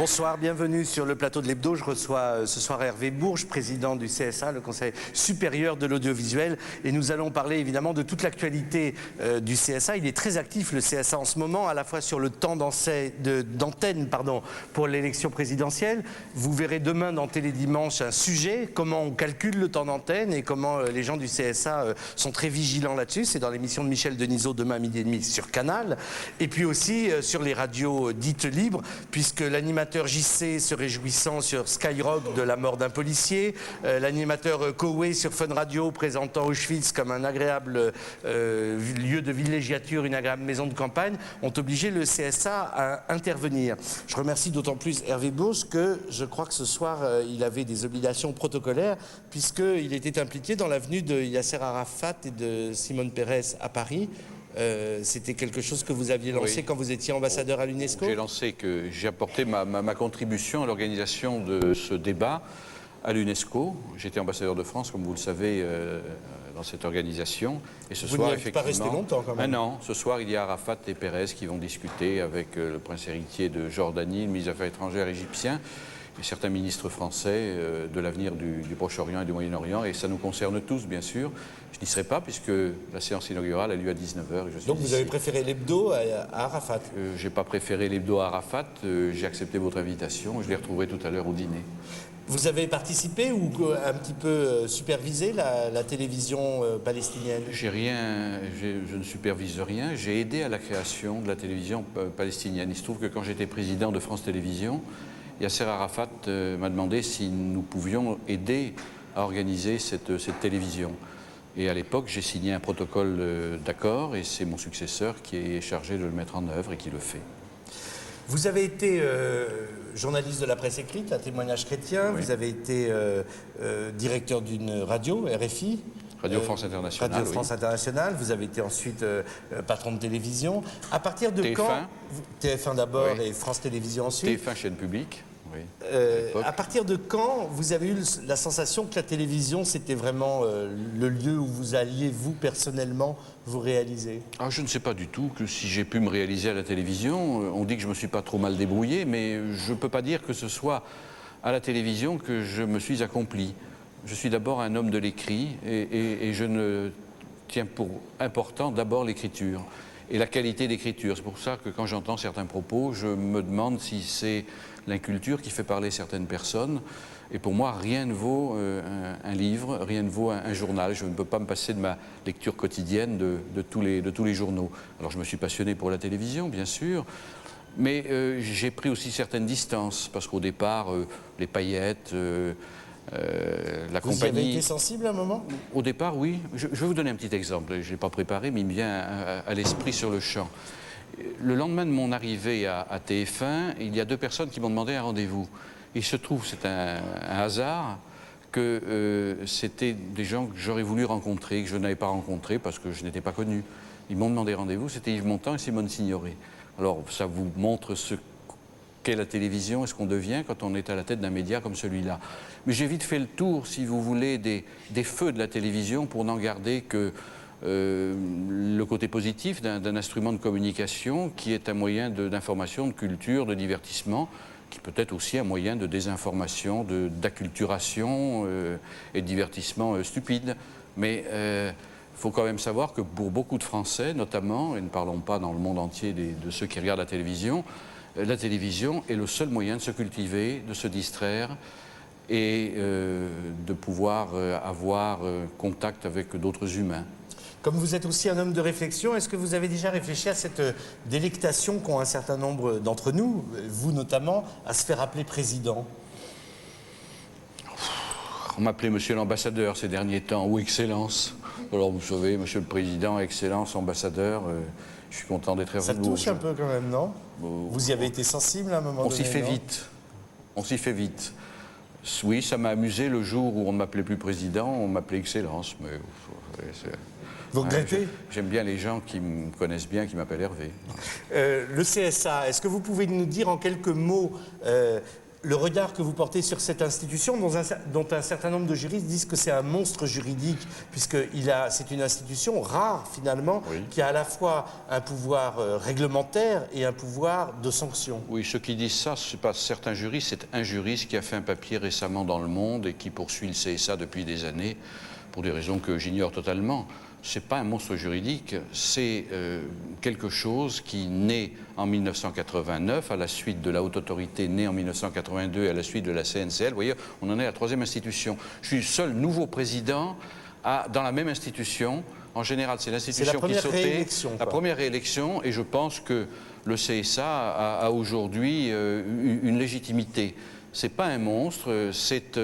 Bonsoir, bienvenue sur le plateau de l'Hebdo. Je reçois ce soir Hervé Bourges, président du CSA, le Conseil supérieur de l'audiovisuel. Et nous allons parler évidemment de toute l'actualité du CSA. Il est très actif, le CSA, en ce moment, à la fois sur le temps d'antenne pour l'élection présidentielle. Vous verrez demain dans Télédimanche un sujet, comment on calcule le temps d'antenne et comment les gens du CSA sont très vigilants là-dessus. C'est dans l'émission de Michel Denisot, demain à 12h30 sur Canal. Et puis aussi sur les radios dites libres, puisque l'animateur JC se réjouissant sur Skyrock de la mort d'un policier, l'animateur Kowe sur Fun Radio présentant Auschwitz comme un agréable lieu de villégiature, une agréable maison de campagne, ont obligé le CSA à intervenir. Je remercie d'autant plus Hervé Bourges que je crois que ce soir il avait des obligations protocolaires puisqu'il était impliqué dans la venue de Yasser Arafat et de Simone Peres à Paris. C'était quelque chose que vous aviez lancé quand vous étiez ambassadeur à l'UNESCO? J'ai apporté ma contribution à l'organisation de ce débat à l'UNESCO. J'étais ambassadeur de France, comme vous le savez, dans cette organisation. Et ce soir, effectivement, pas resté longtemps quand même. Un an. Ce soir, il y a Arafat et Pérez qui vont discuter avec le prince héritier de Jordanie, le ministre des Affaires étrangères égyptien, et certains ministres français de l'avenir du Proche-Orient et du Moyen-Orient. Et ça nous concerne tous, bien sûr. Je n'y serai pas puisque la séance inaugurale a lieu à 19h. Donc vous avez préféré l'hebdo à Arafat? Je n'ai pas préféré l'hebdo à Arafat. J'ai accepté votre invitation. Je les retrouverai tout à l'heure au dîner. Vous avez participé ou un petit peu supervisé la télévision palestinienne? Je ne supervise rien. J'ai aidé à la création de la télévision palestinienne. Il se trouve que quand j'étais président de France Télévisions, Yasser Arafat m'a demandé si nous pouvions aider à organiser cette télévision. Et à l'époque, j'ai signé un protocole d'accord et c'est mon successeur qui est chargé de le mettre en œuvre et qui le fait. Vous avez été journaliste de la presse écrite, à Témoignage chrétien, oui. Vous avez été directeur d'une radio, RFI. Radio France Internationale. Radio France Internationale. Vous avez été ensuite patron de télévision. À partir de TF1. quand TF1 d'abord, oui. Et France Télévisions ensuite. TF1 chaîne publique. Oui, à partir de quand vous avez eu la sensation que la télévision, c'était vraiment le lieu où vous alliez, vous, personnellement, vous réaliser? Je ne sais pas du tout que si j'ai pu me réaliser à la télévision. On dit que je ne me suis pas trop mal débrouillé, mais je ne peux pas dire que ce soit à la télévision que je me suis accompli. Je suis d'abord un homme de l'écrit et je ne tiens pour important d'abord l'écriture et la qualité d'écriture. C'est pour ça que quand j'entends certains propos, je me demande si c'est l'inculture qui fait parler certaines personnes. Et pour moi, rien ne vaut un livre, rien ne vaut un journal. Je ne peux pas me passer de ma lecture quotidienne de tous les journaux. Alors je me suis passionné pour la télévision, bien sûr, mais j'ai pris aussi certaines distances, parce qu'au départ, les paillettes... la compagnie... Vous y avez été sensible à un moment? Au départ, oui. Je vais vous donner un petit exemple. Je ne l'ai pas préparé, mais il me vient à l'esprit sur le champ. Le lendemain de mon arrivée à TF1, il y a deux personnes qui m'ont demandé un rendez-vous. Il se trouve, c'est un hasard, que c'était des gens que j'aurais voulu rencontrer, que je n'avais pas rencontrés parce que je n'étais pas connu. Ils m'ont demandé rendez-vous, c'était Yves Montand et Simone Signoret. Alors, ça vous montre ce qu'est la télévision et ce qu'on devient quand on est à la tête d'un média comme celui-là. Mais j'ai vite fait le tour, si vous voulez, des feux de la télévision pour n'en garder que le côté positif d'un instrument de communication qui est un moyen d'information, de culture, de divertissement, qui peut être aussi un moyen de désinformation, d'acculturation et de divertissement stupide. Mais il faut quand même savoir que pour beaucoup de Français, notamment, et ne parlons pas dans le monde entier de ceux qui regardent la télévision est le seul moyen de se cultiver, de se distraire et de pouvoir avoir contact avec d'autres humains. Comme vous êtes aussi un homme de réflexion, est-ce que vous avez déjà réfléchi à cette délectation qu'ont un certain nombre d'entre nous, vous notamment, à se faire appeler président? On m'appelait monsieur l'ambassadeur ces derniers temps, ou excellence. Alors vous savez, monsieur le président, excellence, ambassadeur, je suis content d'être avec vous. Ça touche un peu quand même, non? Vous y avez été sensible à un moment donné? On s'y fait vite. On s'y fait vite. Oui, ça m'a amusé le jour où on ne m'appelait plus président, on m'appelait excellence. Mais vous regrettez? J'aime bien les gens qui me connaissent bien, qui m'appellent Hervé. Le CSA, est-ce que vous pouvez nous dire en quelques mots le regard que vous portez sur cette institution, dont un certain nombre de juristes disent que c'est un monstre juridique, puisque c'est une institution rare finalement, qui a à la fois un pouvoir réglementaire et un pouvoir de sanction. Oui, ceux qui disent ça, ce n'est pas certains juristes, c'est un juriste qui a fait un papier récemment dans Le Monde et qui poursuit le CSA depuis des années, pour des raisons que j'ignore totalement. Ce n'est pas un monstre juridique, c'est quelque chose qui naît en 1989, à la suite de la Haute Autorité née en 1982 et à la suite de la CNCL. Vous voyez, on en est à la troisième institution. Je suis le seul nouveau président dans la même institution. En général, c'est l'institution qui sautait. La première réélection, et je pense que le CSA a aujourd'hui une légitimité. Ce n'est pas un monstre, c'est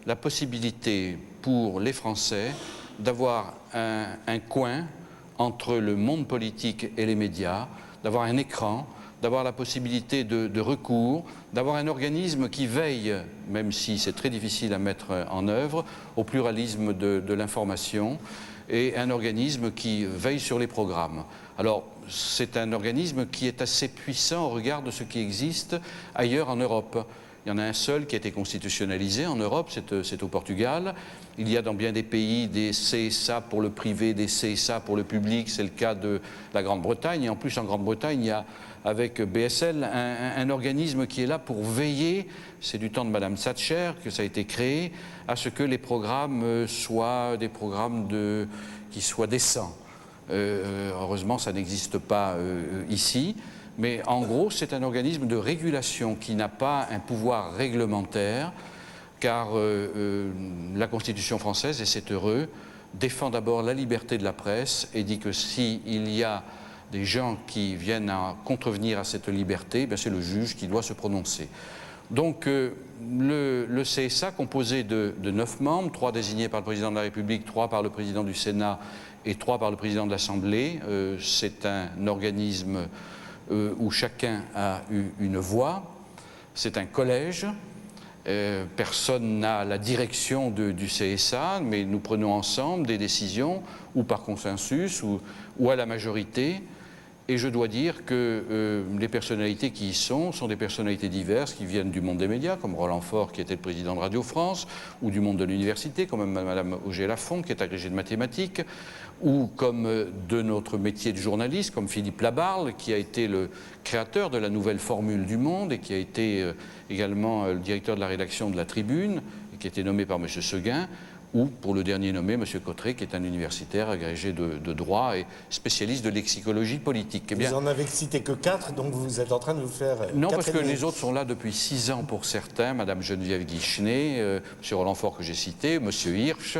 la possibilité pour les Français d'avoir un coin entre le monde politique et les médias, d'avoir un écran, d'avoir la possibilité de recours, d'avoir un organisme qui veille, même si c'est très difficile à mettre en œuvre, au pluralisme de l'information, et un organisme qui veille sur les programmes. Alors, c'est un organisme qui est assez puissant au regard de ce qui existe ailleurs en Europe. Il y en a un seul qui a été constitutionnalisé en Europe, c'est au Portugal. Il y a dans bien des pays des CSA pour le privé, des CSA pour le public, c'est le cas de la Grande-Bretagne. Et en plus, en Grande-Bretagne, il y a avec BSL un organisme qui est là pour veiller, c'est du temps de Madame Thatcher que ça a été créé, à ce que les programmes soient des programmes qui soient décents. Heureusement, ça n'existe pas ici. Mais en gros, c'est un organisme de régulation qui n'a pas un pouvoir réglementaire, car la Constitution française, et c'est heureux, défend d'abord la liberté de la presse et dit que s'il y a des gens qui viennent à contrevenir à cette liberté, c'est le juge qui doit se prononcer. Donc le CSA, composé de 9 membres, 3 désignés par le président de la République, 3 par le président du Sénat et 3 par le président de l'Assemblée, c'est un organisme où chacun a eu une voix. C'est un collège. Personne n'a la direction du CSA, mais nous prenons ensemble des décisions, ou par consensus, ou à la majorité. Et je dois dire que les personnalités qui y sont des personnalités diverses, qui viennent du monde des médias, comme Roland Faure, qui était le président de Radio France, ou du monde de l'université, comme Mme Auger-Lafont, qui est agrégée de mathématiques, ou comme de notre métier de journaliste, comme Philippe Labarle, qui a été le créateur de la nouvelle formule du Monde et qui a été également le directeur de la rédaction de La Tribune, et qui a été nommé par M. Seguin, ou pour le dernier nommé, M. Cotterêts, qui est un universitaire agrégé de droit et spécialiste de lexicologie politique. Eh bien, vous en avez cité que 4, donc vous êtes en train de vous faire... Non, parce que les autres sont là depuis 6 ans pour certains, Mme Geneviève Guichenet, M. Roland Faure que j'ai cité, M. Hirsch,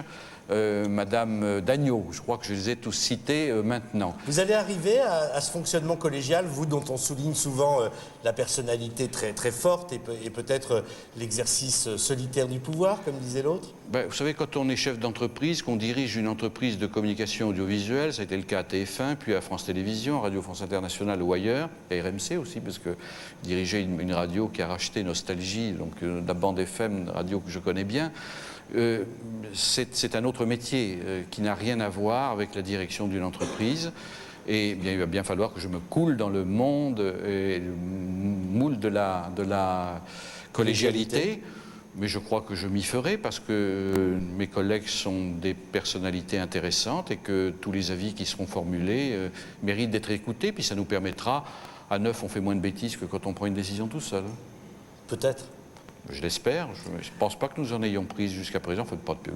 Madame Dagneau, je crois que je les ai tous cités maintenant. Vous allez arriver à ce fonctionnement collégial, vous dont on souligne souvent la personnalité très, très forte et peut-être l'exercice solitaire du pouvoir, comme disait l'autre? Vous savez, quand on est chef d'entreprise, qu'on dirige une entreprise de communication audiovisuelle, ça a été le cas à TF1, puis à France Télévisions, Radio France Internationale ou ailleurs, à RMC aussi, parce que diriger une radio qui a racheté Nostalgie, donc la bande FM, une radio que je connais bien, c'est un autre métier qui n'a rien à voir avec la direction d'une entreprise. Et bien, il va bien falloir que je me coule dans le monde et le moule de la collégialité. Mais je crois que je m'y ferai parce que mes collègues sont des personnalités intéressantes et que tous les avis qui seront formulés méritent d'être écoutés. Puis ça nous permettra, à 9, on fait moins de bêtises que quand on prend une décision tout seul. Peut-être. Je l'espère. Je ne pense pas que nous en ayons prise jusqu'à présent.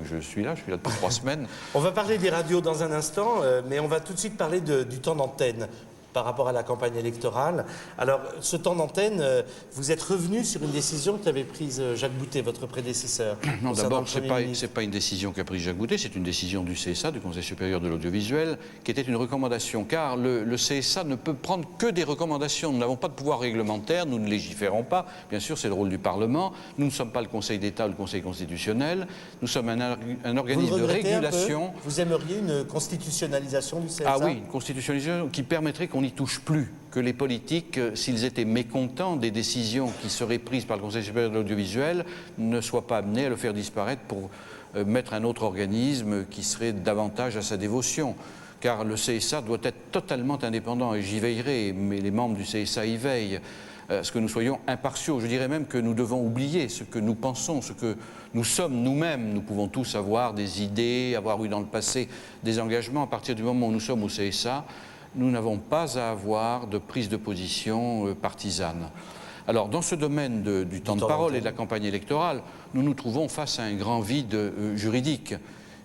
Je suis là depuis 3 semaines. On va parler des radios dans un instant, mais on va tout de suite parler du temps d'antenne par rapport à la campagne électorale. Alors, ce temps d'antenne, vous êtes revenu sur une décision qu'avait prise Jacques Boutet, votre prédécesseur. Non, d'abord, ce n'est pas une décision qu'a prise Jacques Boutet, c'est une décision du CSA, du Conseil supérieur de l'audiovisuel, qui était une recommandation, car le CSA ne peut prendre que des recommandations. Nous n'avons pas de pouvoir réglementaire, nous ne légiférons pas. Bien sûr, c'est le rôle du Parlement. Nous ne sommes pas le Conseil d'État ou le Conseil constitutionnel. Nous sommes un organisme de régulation. Vous aimeriez une constitutionnalisation du CSA? Ah oui, une constitutionnalisation qui permettrait qu'on n'y touche plus, que les politiques, s'ils étaient mécontents des décisions qui seraient prises par le Conseil supérieur de l'audiovisuel, ne soient pas amenés à le faire disparaître pour mettre un autre organisme qui serait davantage à sa dévotion. Car le CSA doit être totalement indépendant, et j'y veillerai, mais les membres du CSA y veillent. à ce que nous soyons impartiaux. Je dirais même que nous devons oublier ce que nous pensons, ce que nous sommes nous-mêmes. Nous pouvons tous avoir des idées, avoir eu dans le passé des engagements. À partir du moment où nous sommes au CSA, nous n'avons pas à avoir de prise de position partisane. Alors, dans ce domaine du temps de parole et de la campagne électorale, nous nous trouvons face à un grand vide juridique,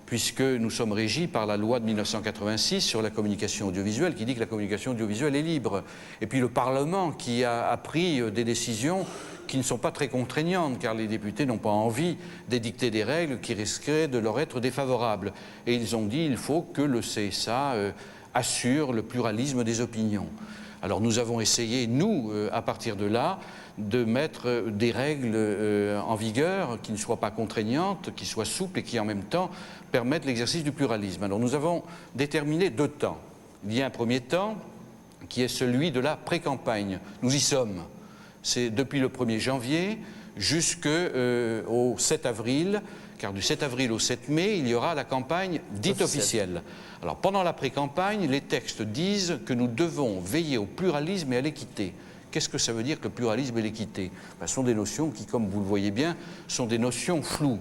puisque nous sommes régis par la loi de 1986 sur la communication audiovisuelle, qui dit que la communication audiovisuelle est libre. Et puis le Parlement qui a pris des décisions qui ne sont pas très contraignantes, car les députés n'ont pas envie d'édicter des règles qui risqueraient de leur être défavorables. Et ils ont dit qu'il faut que le CSA assure le pluralisme des opinions. Alors nous avons essayé, nous, à partir de là, de mettre des règles en vigueur qui ne soient pas contraignantes, qui soient souples et qui en même temps permettent l'exercice du pluralisme. Alors nous avons déterminé 2 temps. Il y a un premier temps qui est celui de la pré-campagne. Nous y sommes. C'est depuis le 1er janvier jusqu'au 7 avril, car du 7 avril au 7 mai, il y aura la campagne dite officielle. Alors pendant la pré-campagne, les textes disent que nous devons veiller au pluralisme et à l'équité. Qu'est-ce que ça veut dire que le pluralisme et l'équité? Ce sont des notions qui, comme vous le voyez bien, sont des notions floues.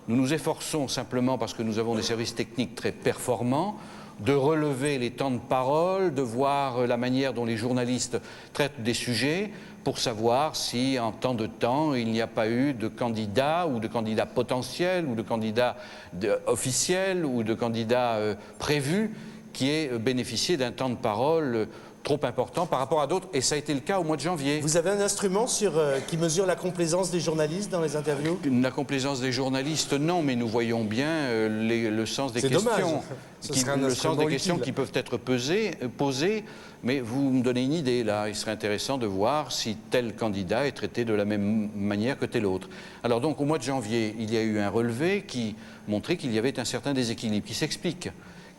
Nous nous efforçons simplement, parce que nous avons des services techniques très performants, de relever les temps de parole, de voir la manière dont les journalistes traitent des sujets, pour savoir si, en temps de temps, il n'y a pas eu de candidats ou de candidats potentiels ou de candidats officiels ou de candidats prévus qui aient bénéficié d'un temps de parole trop important par rapport à d'autres, et ça a été le cas au mois de janvier. Vous avez un instrument qui mesure la complaisance des journalistes dans les interviews? La complaisance des journalistes, non, mais nous voyons bien le sens des questions. Le sens des questions qui peuvent être posées, mais vous me donnez une idée là. Il serait intéressant de voir si tel candidat est traité de la même manière que tel autre. Alors donc au mois de janvier, il y a eu un relevé qui montrait qu'il y avait un certain déséquilibre qui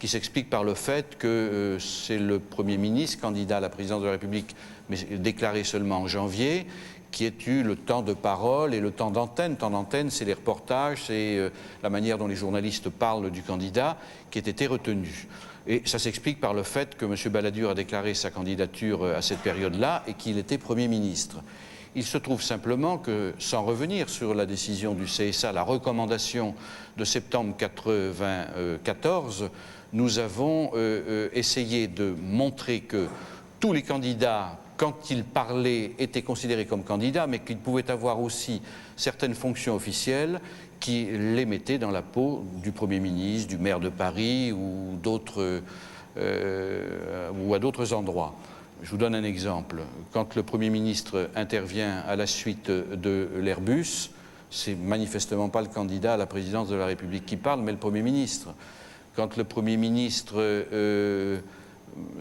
s'explique par le fait que c'est le Premier ministre, candidat à la présidence de la République, mais déclaré seulement en janvier, qui ait eu le temps de parole et le temps d'antenne. Le temps d'antenne, c'est les reportages, c'est la manière dont les journalistes parlent du candidat qui ait été retenu. Et ça s'explique par le fait que M. Balladur a déclaré sa candidature à cette période-là et qu'il était Premier ministre. Il se trouve simplement que, sans revenir sur la décision du CSA, la recommandation de septembre 1994, nous avons essayé de montrer que tous les candidats, quand ils parlaient, étaient considérés comme candidats, mais qu'ils pouvaient avoir aussi certaines fonctions officielles qui les mettaient dans la peau du Premier ministre, du maire de Paris ou à d'autres endroits. Je vous donne un exemple. Quand le Premier ministre intervient à la suite de l'Airbus, c'est manifestement pas le candidat à la présidence de la République qui parle, mais le Premier ministre. Quand le Premier ministre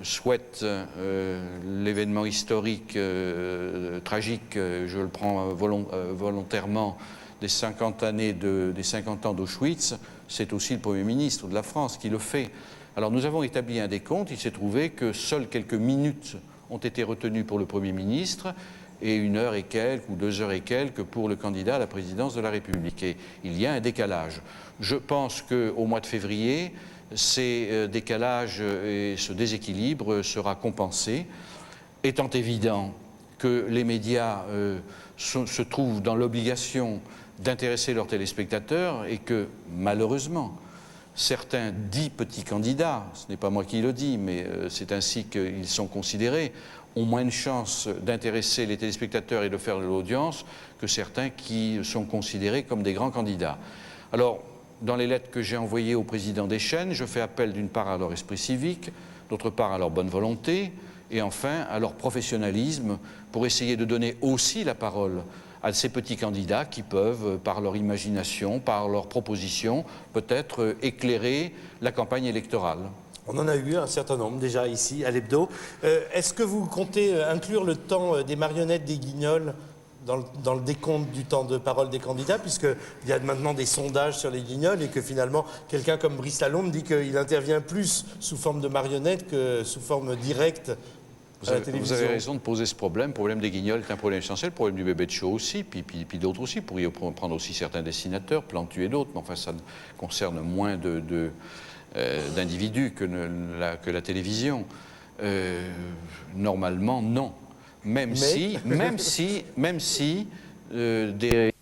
souhaite l'événement historique, tragique, je le prends volontairement, des 50 ans d'Auschwitz, c'est aussi le Premier ministre de la France qui le fait. Alors nous avons établi un décompte, il s'est trouvé que seules quelques minutes ont été retenues pour le Premier ministre et 1 heure et quelques ou 2 heures et quelques pour le candidat à la présidence de la République. Et il y a un décalage. Je pense qu'au mois de février, ces décalages et ce déséquilibre sera compensé, étant évident que les médias se trouvent dans l'obligation d'intéresser leurs téléspectateurs et que, malheureusement, certains dits petits candidats, ce n'est pas moi qui le dis, mais c'est ainsi qu'ils sont considérés, ont moins de chances d'intéresser les téléspectateurs et de faire de l'audience que certains qui sont considérés comme des grands candidats. Alors, dans les lettres que j'ai envoyées au président des chaînes, je fais appel d'une part à leur esprit civique, d'autre part à leur bonne volonté, et enfin à leur professionnalisme pour essayer de donner aussi la parole à ces petits candidats qui peuvent, par leur imagination, par leurs propositions, peut-être éclairer la campagne électorale. On en a eu un certain nombre déjà ici à l'Hebdo. Est-ce que vous comptez inclure le temps des marionnettes des Guignols dans le décompte du temps de parole des candidats, puisqu'il y a maintenant des sondages sur les Guignols et que finalement, quelqu'un comme Brice Lalonde dit qu'il intervient plus sous forme de marionnette que sous forme directe à la télévision. Vous avez raison de poser ce problème. Le problème des Guignols est un problème essentiel, le problème du bébé de show aussi, puis d'autres aussi. Vous pourriez prendre aussi certains dessinateurs, Plantu et d'autres, mais enfin ça concerne moins d'individus que la télévision. Normalement, non. Même si des...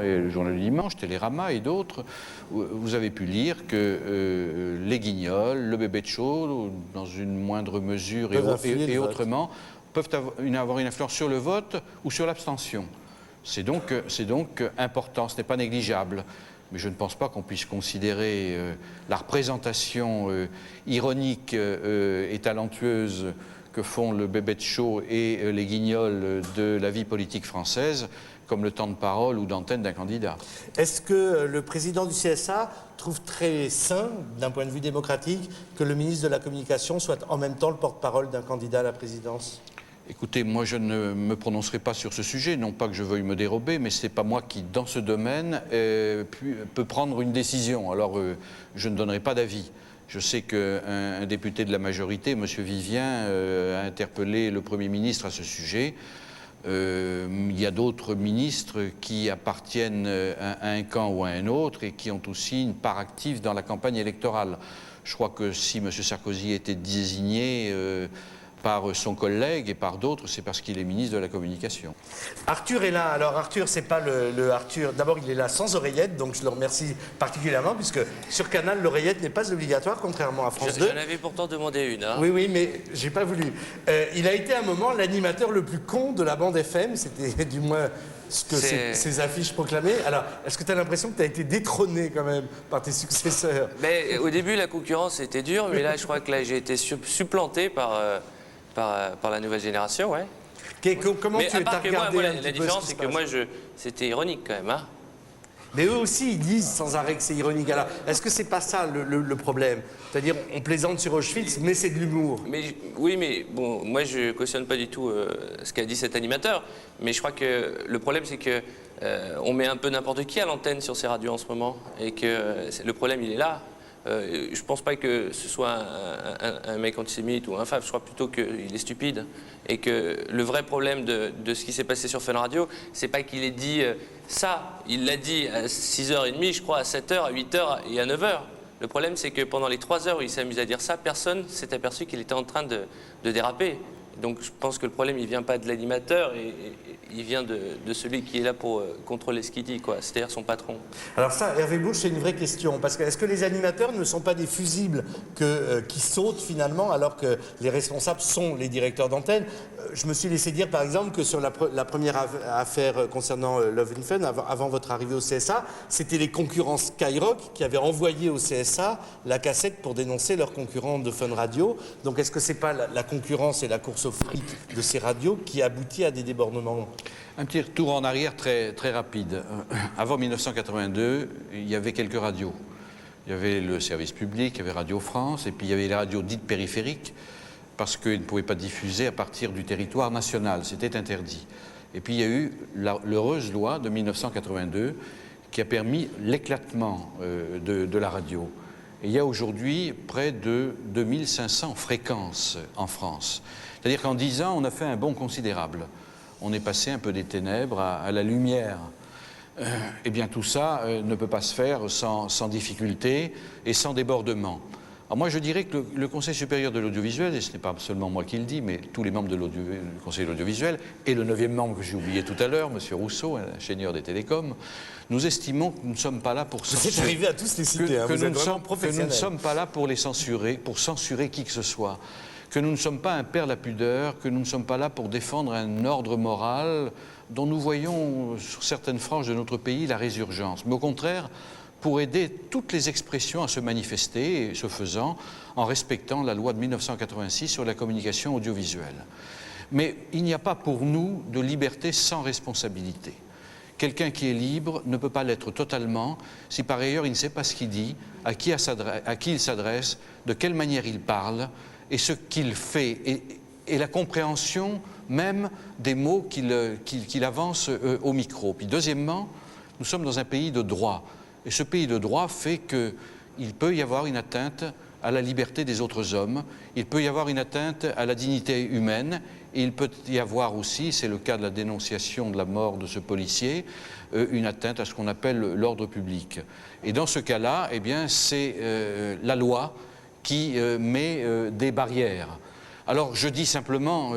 Et le journal du dimanche, Télérama et d'autres, vous avez pu lire que les Guignols, le Bébé-de-Chaux, dans une moindre mesure et autrement, peuvent avoir une influence sur le vote ou sur l'abstention. C'est donc important, ce n'est pas négligeable. Mais je ne pense pas qu'on puisse considérer la représentation ironique et talentueuse que font le Bébé-de-Chaux et les Guignols de la vie politique française comme le temps de parole ou d'antenne d'un candidat. Est-ce que le président du CSA trouve très sain, d'un point de vue démocratique, que le ministre de la Communication soit en même temps le porte-parole d'un candidat à la présidence ? Écoutez, moi je ne me prononcerai pas sur ce sujet, non pas que je veuille me dérober, mais ce n'est pas moi qui, dans ce domaine, peut prendre une décision. Alors je ne donnerai pas d'avis. Je sais qu'un député de la majorité, M. Vivien, a interpellé le Premier ministre à ce sujet. Il y a d'autres ministres qui appartiennent à un camp ou à un autre et qui ont aussi une part active dans la campagne électorale. Je crois que si M. Sarkozy était désigné par son collègue et par d'autres, c'est parce qu'il est ministre de la Communication. Arthur est là. Alors Arthur, c'est pas le Arthur. D'abord, il est là sans oreillette, donc je le remercie particulièrement, puisque sur Canal, l'oreillette n'est pas obligatoire, contrairement à France 2. J'en avais pourtant demandé une. Hein. Oui, mais j'ai pas voulu. Il a été à un moment l'animateur le plus con de la bande FM, c'était du moins ce que ses affiches proclamaient. Alors, est-ce que tu as l'impression que tu as été détrôné quand même par tes successeurs? Mais, au début, la concurrence était dure, mais là, je crois que là, j'ai été supplanté par la nouvelle génération, ouais. Comment mais tu à as part que regardé moi, un la petit peu différence, ce qui c'est se que passe? moi, c'était ironique quand même, hein. Mais eux aussi, ils disent sans arrêt que c'est ironique. Alors, est-ce que c'est pas ça le problème? C'est-à-dire, on plaisante sur Auschwitz, mais c'est de l'humour. Oui, mais bon, moi, je cautionne pas du tout ce qu'a dit cet animateur, mais je crois que le problème, c'est que on met un peu n'importe qui à l'antenne sur ces radios en ce moment, et que le problème, il est là. Je pense pas que ce soit un mec antisémite ou un fave, je crois plutôt qu'il est stupide. Et que le vrai problème de ce qui s'est passé sur Fun Radio, c'est pas qu'il ait dit ça, il l'a dit à 6h30, je crois, à 7h, à 8h et à 9h. Le problème, c'est que pendant les 3 heures où il s'est amusé à dire ça, personne s'est aperçu qu'il était en train de déraper. Donc je pense que le problème, il vient pas de l'animateur, et il vient de celui qui est là pour contrôler ce qu'il dit, quoi. C'est-à-dire son patron. Alors ça, Hervé Bouche, c'est une vraie question. Parce que est-ce que les animateurs ne sont pas des fusibles qui sautent finalement, alors que les responsables sont les directeurs d'antenne? Je me suis laissé dire, par exemple, que sur la première affaire concernant Love and Fun, avant votre arrivée au CSA, c'était les concurrents Skyrock qui avaient envoyé au CSA la cassette pour dénoncer leurs concurrents de Fun Radio. Donc est-ce que c'est pas la concurrence et la course au fric de ces radios qui aboutit à des débordements? Un petit retour en arrière très, très rapide. Avant 1982, il y avait quelques radios. Il y avait le service public, il y avait Radio France, et puis il y avait les radios dites périphériques, parce qu'ils ne pouvaient pas diffuser à partir du territoire national, c'était interdit. Et puis il y a eu l'heureuse loi de 1982 qui a permis l'éclatement de la radio. Et il y a aujourd'hui près de 2500 fréquences en France. C'est-à-dire qu'en 10 ans, on a fait un bond considérable. On est passé un peu des ténèbres à la lumière. Eh bien, tout ça ne peut pas se faire sans difficulté et sans débordement. Alors moi, je dirais que le Conseil supérieur de l'audiovisuel, et ce n'est pas seulement moi qui le dis, mais tous les membres du Conseil de l'audiovisuel, et le 9e membre que j'ai oublié tout à l'heure, M. Rousseau, ingénieur des télécoms, nous estimons que nous ne sommes pas là pour censurer. Vous êtes arrivé à tous les citer, vous êtes vraiment professionnel. Que nous ne sommes pas là pour les censurer, pour censurer qui que ce soit. Que nous ne sommes pas un père la pudeur, que nous ne sommes pas là pour défendre un ordre moral dont nous voyons sur certaines franges de notre pays la résurgence. Mais au contraire, pour aider toutes les expressions à se manifester, et ce faisant, en respectant la loi de 1986 sur la communication audiovisuelle. Mais il n'y a pas pour nous de liberté sans responsabilité. Quelqu'un qui est libre ne peut pas l'être totalement si par ailleurs il ne sait pas ce qu'il dit, à qui il s'adresse, de quelle manière il parle, et ce qu'il fait, et la compréhension même des mots qu'il avance au micro. Puis deuxièmement, nous sommes dans un pays de droit. Et ce pays de droit fait qu'il peut y avoir une atteinte à la liberté des autres hommes, il peut y avoir une atteinte à la dignité humaine, et il peut y avoir aussi, c'est le cas de la dénonciation de la mort de ce policier, une atteinte à ce qu'on appelle l'ordre public. Et dans ce cas-là, eh bien, c'est la loi qui met des barrières. Alors je dis simplement,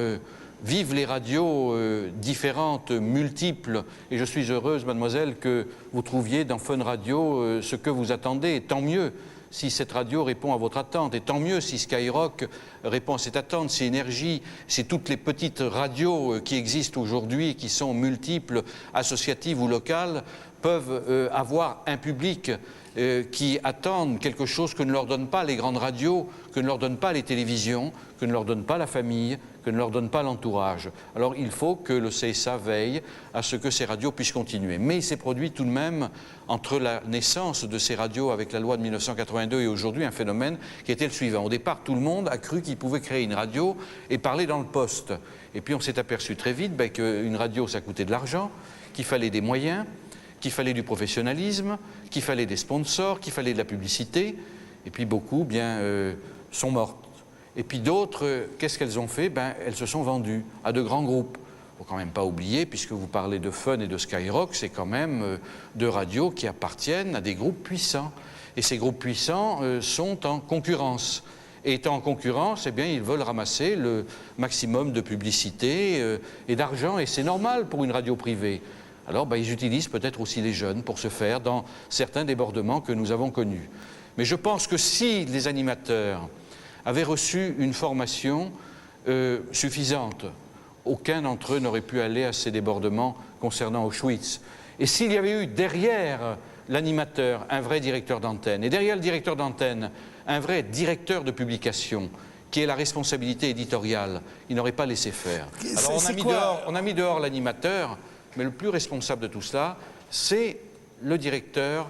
vive les radios différentes, multiples, et je suis heureuse, mademoiselle, que vous trouviez dans Fun Radio ce que vous attendez, et tant mieux si cette radio répond à votre attente, et tant mieux si Skyrock répond à cette attente, si Énergie, si toutes les petites radios qui existent aujourd'hui, qui sont multiples, associatives ou locales, peuvent avoir un public qui attendent quelque chose que ne leur donnent pas les grandes radios, que ne leur donnent pas les télévisions, que ne leur donne pas la famille, que ne leur donne pas l'entourage. Alors il faut que le CSA veille à ce que ces radios puissent continuer. Mais il s'est produit tout de même, entre la naissance de ces radios avec la loi de 1982 et aujourd'hui, un phénomène qui était le suivant. Au départ, tout le monde a cru qu'il pouvait créer une radio et parler dans le poste. Et puis on s'est aperçu très vite qu'une radio, ça coûtait de l'argent, qu'il fallait des moyens, qu'il fallait du professionnalisme, qu'il fallait des sponsors, qu'il fallait de la publicité, et puis beaucoup sont mortes. Et puis d'autres, qu'est-ce qu'elles ont fait? Elles se sont vendues à de grands groupes. Il ne faut quand même pas oublier, puisque vous parlez de Fun et de Skyrock, c'est quand même deux radios qui appartiennent à des groupes puissants. Et ces groupes puissants sont en concurrence. Et étant en concurrence, ils veulent ramasser le maximum de publicité et d'argent, et c'est normal pour une radio privée. Alors, ils utilisent peut-être aussi les jeunes pour se faire dans certains débordements que nous avons connus. Mais je pense que si les animateurs avaient reçu une formation suffisante, aucun d'entre eux n'aurait pu aller à ces débordements concernant Auschwitz. Et s'il y avait eu derrière l'animateur un vrai directeur d'antenne, et derrière le directeur d'antenne un vrai directeur de publication, qui est la responsabilité éditoriale, il n'aurait pas laissé faire. Alors on a mis dehors l'animateur, mais le plus responsable de tout cela, c'est le directeur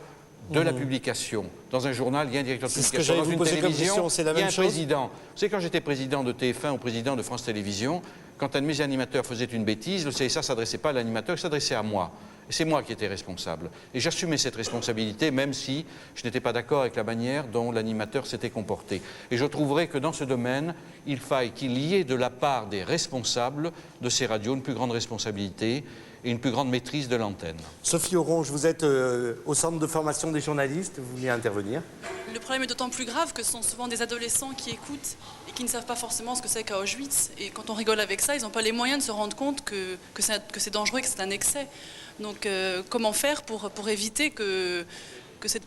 de la publication. Dans un journal, il y a un directeur de publication. Dans une télévision, il y a un président. Vous savez, quand j'étais président de TF1 ou président de France Télévisions, quand un de mes animateurs faisait une bêtise, le CSA ne s'adressait pas à l'animateur, il s'adressait à moi. Et c'est moi qui étais responsable. Et j'assumais cette responsabilité, même si je n'étais pas d'accord avec la manière dont l'animateur s'était comporté. Et je trouverais que dans ce domaine, il faille qu'il y ait de la part des responsables de ces radios une plus grande responsabilité et une plus grande maîtrise de l'antenne. Sophie Oronge, vous êtes au centre de formation des journalistes, vous vouliez intervenir? Le problème est d'autant plus grave que ce sont souvent des adolescents qui écoutent et qui ne savent pas forcément ce que c'est qu'à Auschwitz. Et quand on rigole avec ça, ils n'ont pas les moyens de se rendre compte que c'est dangereux et que c'est un excès. Donc comment faire pour éviter que ces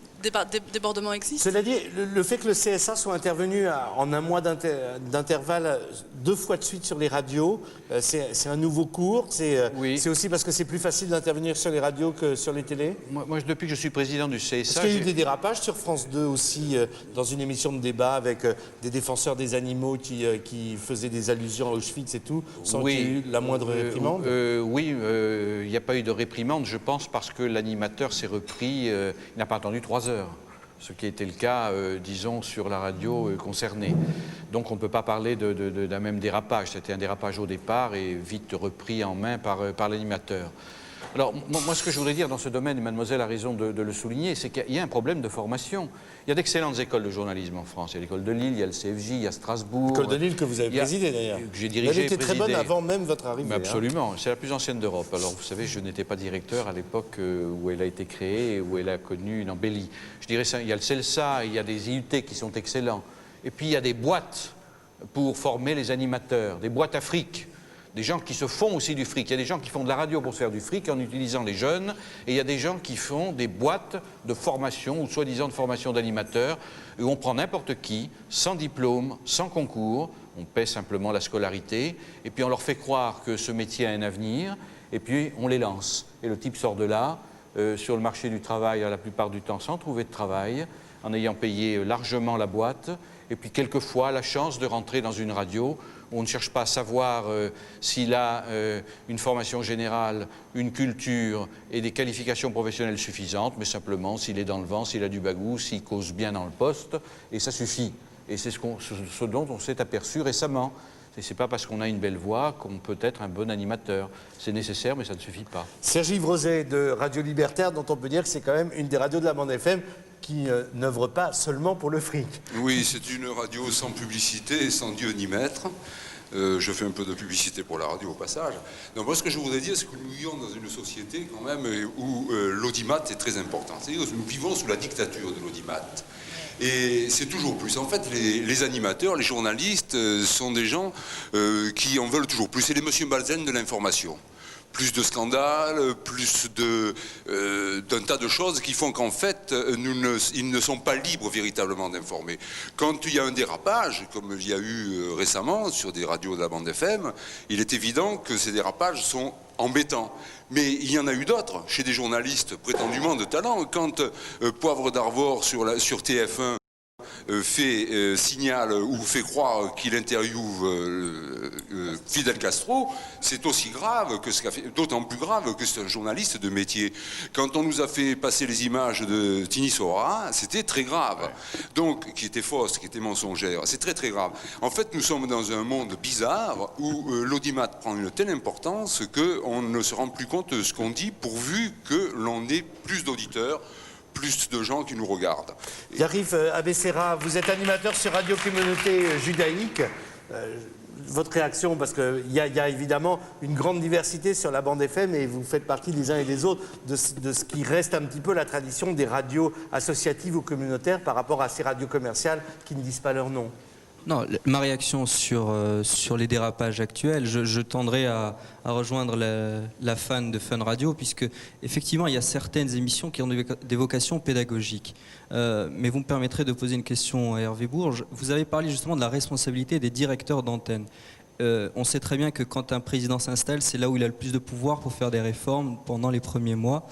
débordements existent? Cela dit, le fait que le CSA soit intervenu en un mois d'intervalle 2 fois de suite sur les radios, c'est un nouveau cours. Oui. C'est aussi parce que c'est plus facile d'intervenir sur les radios que sur les télés. Moi, depuis que je suis président du CSA... Est-ce qu'il y a eu des dérapages sur France 2 aussi, dans une émission de débat avec des défenseurs des animaux qui faisaient des allusions à Auschwitz et tout, sans qu'il y ait eu la moindre réprimande? Oui, il n'y a pas eu de réprimande, je pense, parce que l'animateur s'est repris, il n'a pas attendu 3 heures, ce qui était le cas, disons, sur la radio concernée. Donc on ne peut pas parler d'un même dérapage. C'était un dérapage au départ et vite repris en main par l'animateur. Alors, moi, ce que je voudrais dire dans ce domaine, et mademoiselle a raison de le souligner, c'est qu'il y a un problème de formation. Il y a d'excellentes écoles de journalisme en France. Il y a l'école de Lille, il y a le CFJ, il y a Strasbourg. L'école de Lille que vous avez présidée d'ailleurs. J'ai dirigé. Elle était très bonne avant même votre arrivée. Mais absolument, c'est la plus ancienne d'Europe. Alors vous savez, je n'étais pas directeur à l'époque où elle a été créée et où elle a connu une embellie. Je dirais ça, il y a le CELSA, il y a des IUT qui sont excellents. Et puis il y a des boîtes pour former les animateurs, des boîtes Afrique. Des gens qui se font aussi du fric. Il y a des gens qui font de la radio pour se faire du fric en utilisant les jeunes. Et il y a des gens qui font des boîtes de formation ou soi-disant de formation d'animateurs où on prend n'importe qui, sans diplôme, sans concours. On paie simplement la scolarité. Et puis on leur fait croire que ce métier a un avenir. Et puis on les lance. Et le type sort de là, sur le marché du travail, la plupart du temps, sans trouver de travail, en ayant payé largement la boîte. Et puis quelquefois, la chance de rentrer dans une radio où on ne cherche pas à savoir s'il a une formation générale, une culture et des qualifications professionnelles suffisantes, mais simplement s'il est dans le vent, s'il a du bagou, s'il cause bien dans le poste, et ça suffit. Et c'est ce dont on s'est aperçu récemment. Et c'est pas parce qu'on a une belle voix qu'on peut être un bon animateur. C'est nécessaire, mais ça ne suffit pas. Serge-Yves Roset de Radio Libertaire, dont on peut dire que c'est quand même une des radios de la bande FM qui n'œuvre pas seulement pour le fric. Oui, c'est une radio sans publicité, sans Dieu ni maître. Je fais un peu de publicité pour la radio au passage. Donc moi, ce que je voudrais dire, c'est que nous vivons dans une société quand même où l'audimat est très important. C'est-à-dire que nous vivons sous la dictature de l'audimat. Et c'est toujours plus. En fait, les animateurs, les journalistes sont des gens qui en veulent toujours plus. C'est les monsieur Balzen de l'information. Plus de scandales, plus d'un tas de choses qui font qu'en fait, ils ne sont pas libres véritablement d'informer. Quand il y a un dérapage, comme il y a eu récemment sur des radios de la bande FM, il est évident que ces dérapages sont embêtants. Mais il y en a eu d'autres, chez des journalistes prétendument de talent. Quand Poivre d'Arvor sur TF1 signale ou fait croire qu'il interviewe Fidel Castro, c'est aussi grave que ce qu'a fait, d'autant plus grave que c'est un journaliste de métier. Quand on nous a fait passer les images de Tini Sora, c'était très grave. Donc, qui était fausse, qui était mensongère, c'est très très grave. En fait, nous sommes dans un monde bizarre où l'audimat prend une telle importance qu'on ne se rend plus compte de ce qu'on dit pourvu que l'on ait plus d'auditeurs, plus de gens qui nous regardent. Yarif Abessera, vous êtes animateur sur Radio Communauté Judaïque. Votre réaction, parce qu'il y a évidemment une grande diversité sur la bande FM et vous faites partie les uns et les autres de ce qui reste un petit peu la tradition des radios associatives ou communautaires par rapport à ces radios commerciales qui ne disent pas leur nom. Non, ma réaction sur les dérapages actuels, je tendrais à rejoindre la fan de Fun Radio, puisque effectivement il y a certaines émissions qui ont des vocations pédagogiques. Mais vous me permettrez de poser une question à Hervé Bourges. Vous avez parlé justement de la responsabilité des directeurs d'antenne. On sait très bien que quand un président s'installe, c'est là où il a le plus de pouvoir pour faire des réformes pendant les premiers mois.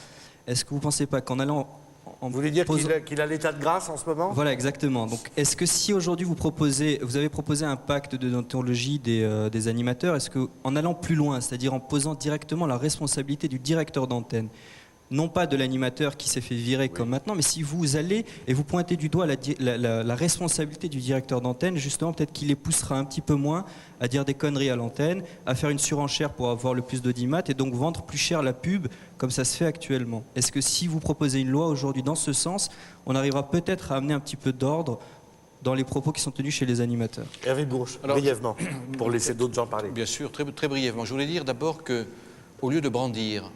Est-ce que vous ne pensez pas qu'en allant... Vous voulez dire qu'il a l'état de grâce en ce moment? Voilà, exactement. Donc, est-ce que si aujourd'hui vous avez proposé un pacte de déontologie des animateurs, est-ce qu'en allant plus loin, c'est-à-dire en posant directement la responsabilité du directeur d'antenne, non pas de l'animateur qui s'est fait virer comme maintenant, mais si vous allez et vous pointez du doigt la responsabilité du directeur d'antenne, justement, peut-être qu'il les poussera un petit peu moins à dire des conneries à l'antenne, à faire une surenchère pour avoir le plus d'audimat et donc vendre plus cher la pub, comme ça se fait actuellement. Est-ce que si vous proposez une loi aujourd'hui dans ce sens, on arrivera peut-être à amener un petit peu d'ordre dans les propos qui sont tenus chez les animateurs? Hervé Bourges, brièvement, pour laisser d'autres gens parler. Bien sûr, très, très brièvement. Je voulais dire d'abord qu'au lieu de brandir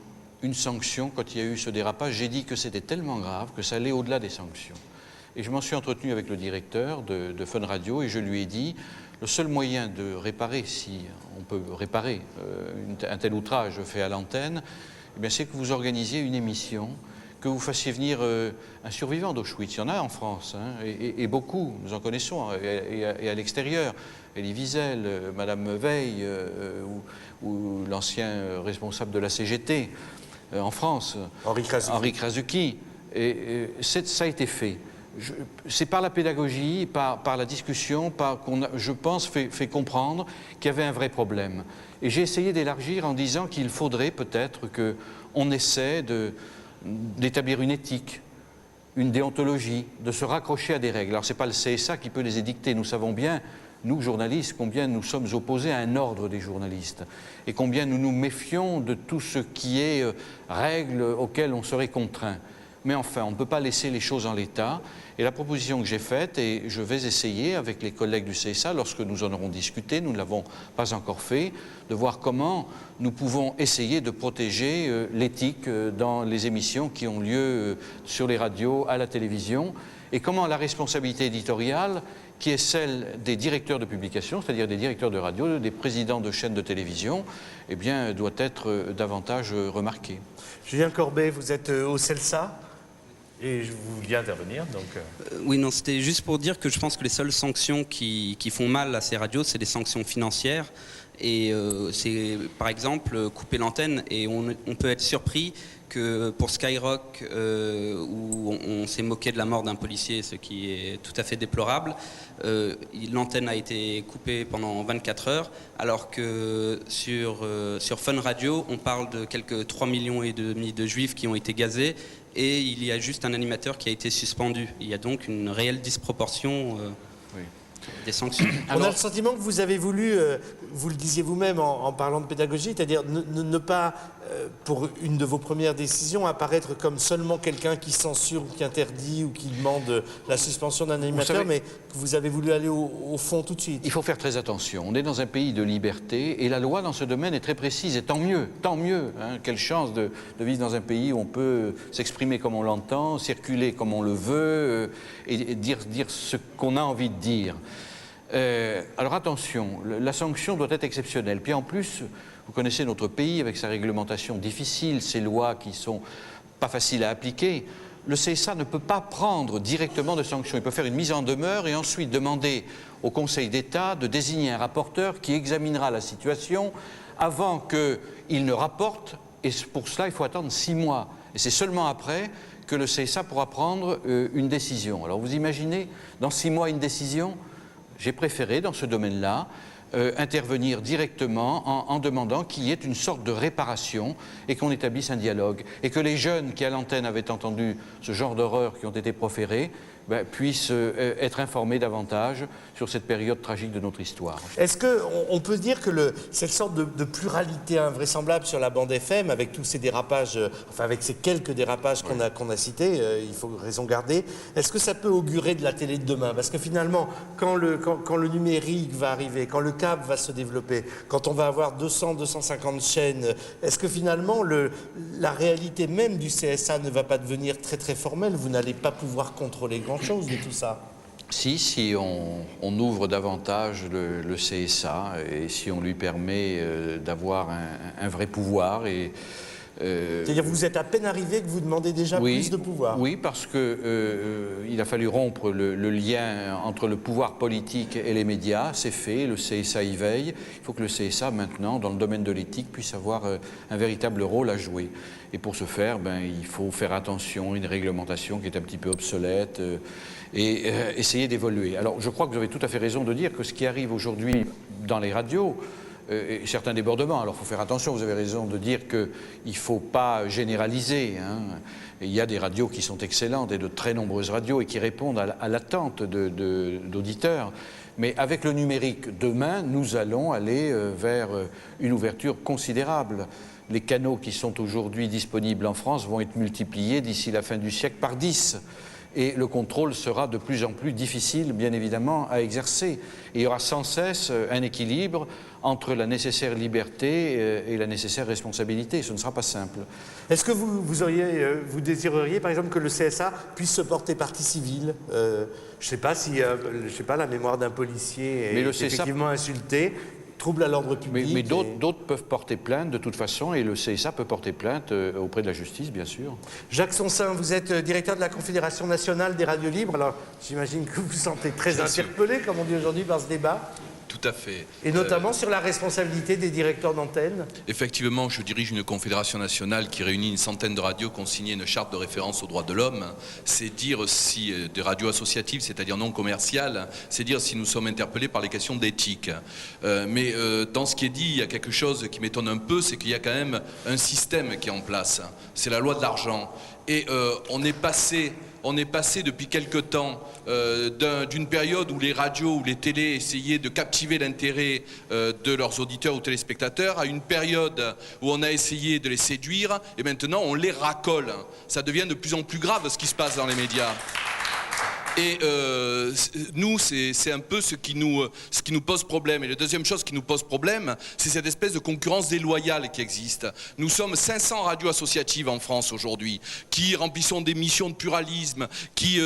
une sanction quand il y a eu ce dérapage, j'ai dit que c'était tellement grave que ça allait au-delà des sanctions. Et je m'en suis entretenu avec le directeur de Fun Radio et je lui ai dit le seul moyen de réparer, si on peut réparer un tel outrage fait à l'antenne, eh bien, c'est que vous organisiez une émission, que vous fassiez venir un survivant d'Auschwitz. Il y en a en France, hein, et beaucoup, nous en connaissons, et à l'extérieur. Elie Wiesel, Madame Veil, ou l'ancien responsable de la CGT en France, Henri Krasuki. Et ça a été fait. C'est par la pédagogie, par la discussion, qu'on a, je pense, fait comprendre qu'il y avait un vrai problème. Et j'ai essayé d'élargir en disant qu'il faudrait peut-être qu'on essaie d'établir une éthique, une déontologie, de se raccrocher à des règles. Alors ce n'est pas le CSA qui peut les édicter. Nous savons bien, nous journalistes, combien nous sommes opposés à un ordre des journalistes et combien nous nous méfions de tout ce qui est règles auxquelles on serait contraint. Mais enfin, on ne peut pas laisser les choses en l'état. Et la proposition que j'ai faite, et je vais essayer avec les collègues du CSA, lorsque nous en aurons discuté, nous ne l'avons pas encore fait, de voir comment nous pouvons essayer de protéger l'éthique dans les émissions qui ont lieu sur les radios, à la télévision, et comment la responsabilité éditoriale, qui est celle des directeurs de publication, c'est-à-dire des directeurs de radio, des présidents de chaînes de télévision, eh bien, doit être davantage remarquée. Julien Corbet, vous êtes au CELSA et vous vouliez intervenir. Donc Oui, non, c'était juste pour dire que je pense que les seules sanctions qui font mal à ces radios, c'est des sanctions financières. Et c'est, par exemple, couper l'antenne. Et on peut être surpris que pour Skyrock, où on s'est moqué de la mort d'un policier, ce qui est tout à fait déplorable, l'antenne a été coupée pendant 24 heures, alors que sur Fun Radio, on parle de quelques 3,5 millions de juifs qui ont été gazés, et il y a juste un animateur qui a été suspendu. Il y a donc une réelle disproportion des sanctions. On a le sentiment que vous avez voulu vous le disiez vous-même en parlant de pédagogie, c'est-à-dire ne pas, pour une de vos premières décisions, apparaître comme seulement quelqu'un qui censure ou qui interdit ou qui demande la suspension d'un animateur, mais que vous avez voulu aller au fond tout de suite. Il faut faire très attention. On est dans un pays de liberté et la loi dans ce domaine est très précise et tant mieux, hein. Quelle chance de vivre dans un pays où on peut s'exprimer comme on l'entend, circuler comme on le veut et dire ce qu'on a envie de dire. Alors attention, la sanction doit être exceptionnelle. Puis en plus, vous connaissez notre pays avec sa réglementation difficile, ses lois qui sont pas faciles à appliquer. Le CSA ne peut pas prendre directement de sanctions. Il peut faire une mise en demeure et ensuite demander au Conseil d'État de désigner un rapporteur qui examinera la situation avant qu'il ne rapporte. Et pour cela, il faut attendre 6 mois. Et c'est seulement après que le CSA pourra prendre une décision. Alors vous imaginez, dans 6 mois, une décision? J'ai préféré, dans ce domaine-là, intervenir directement en demandant qu'il y ait une sorte de réparation et qu'on établisse un dialogue. Et que les jeunes qui, à l'antenne, avaient entendu ce genre d'horreurs qui ont été proférées, puissent être informés davantage sur cette période tragique de notre histoire. Est-ce qu'on peut dire que cette sorte de pluralité invraisemblable sur la bande FM, avec tous ces dérapages, enfin avec ces quelques dérapages qu'on a cités, il faut raison garder, est-ce que ça peut augurer de la télé de demain? Parce que finalement, quand le numérique va arriver, quand le câble va se développer, quand on va avoir 200, 250 chaînes, est-ce que finalement la réalité même du CSA ne va pas devenir très très formelle? Vous n'allez pas pouvoir contrôler grand-chose de tout ça. Si on ouvre davantage le CSA et si on lui permet d'avoir un vrai pouvoir et c'est-à-dire que vous êtes à peine arrivé que vous demandez déjà plus de pouvoir. Oui, parce qu'il a fallu rompre le lien entre le pouvoir politique et les médias. C'est fait, le CSA y veille. Il faut que le CSA, maintenant, dans le domaine de l'éthique, puisse avoir un véritable rôle à jouer. Et pour ce faire, il faut faire attention à une réglementation qui est un petit peu obsolète et essayer d'évoluer. Alors, je crois que vous avez tout à fait raison de dire que ce qui arrive aujourd'hui dans les radios, certains débordements. Alors il faut faire attention, vous avez raison de dire qu'il ne faut pas généraliser. Hein. Il y a des radios qui sont excellentes et de très nombreuses radios et qui répondent à l'attente d'auditeurs. Mais avec le numérique, demain, nous allons aller vers une ouverture considérable. Les canaux qui sont aujourd'hui disponibles en France vont être multipliés d'ici la fin du siècle par 10. Et le contrôle sera de plus en plus difficile, bien évidemment, à exercer. Et il y aura sans cesse un équilibre entre la nécessaire liberté et la nécessaire responsabilité. Ce ne sera pas simple. Est-ce que vous désireriez, par exemple, que le CSA puisse se porter partie civile? Je ne sais pas si la mémoire d'un policier est effectivement insultée. Trouble à l'ordre public. Mais d'autres peuvent porter plainte de toute façon et le CSA peut porter plainte auprès de la justice, bien sûr. Jacques Sonsin, vous êtes directeur de la Confédération nationale des radios libres. Alors, j'imagine que vous vous sentez très interpellé, comme on dit aujourd'hui, par ce débat. Tout à fait. Et notamment sur la responsabilité des directeurs d'antenne. Effectivement, je dirige une confédération nationale qui réunit une centaine de radios qui ont signé une charte de référence aux droits de l'homme. C'est dire si, des radios associatives, c'est-à-dire non commerciales, c'est dire si nous sommes interpellés par les questions d'éthique. Mais dans ce qui est dit, il y a quelque chose qui m'étonne un peu, c'est qu'il y a quand même un système qui est en place. C'est la loi de l'argent. Et on est passé depuis quelque temps d'une période où les radios ou les télés essayaient de captiver l'intérêt de leurs auditeurs ou téléspectateurs à une période où on a essayé de les séduire et maintenant on les racole. Ça devient de plus en plus grave ce qui se passe dans les médias. Et nous, c'est un peu ce qui nous pose problème. Et la deuxième chose qui nous pose problème, c'est cette espèce de concurrence déloyale qui existe. Nous sommes 500 radios associatives en France aujourd'hui, qui remplissons des missions de pluralisme, qui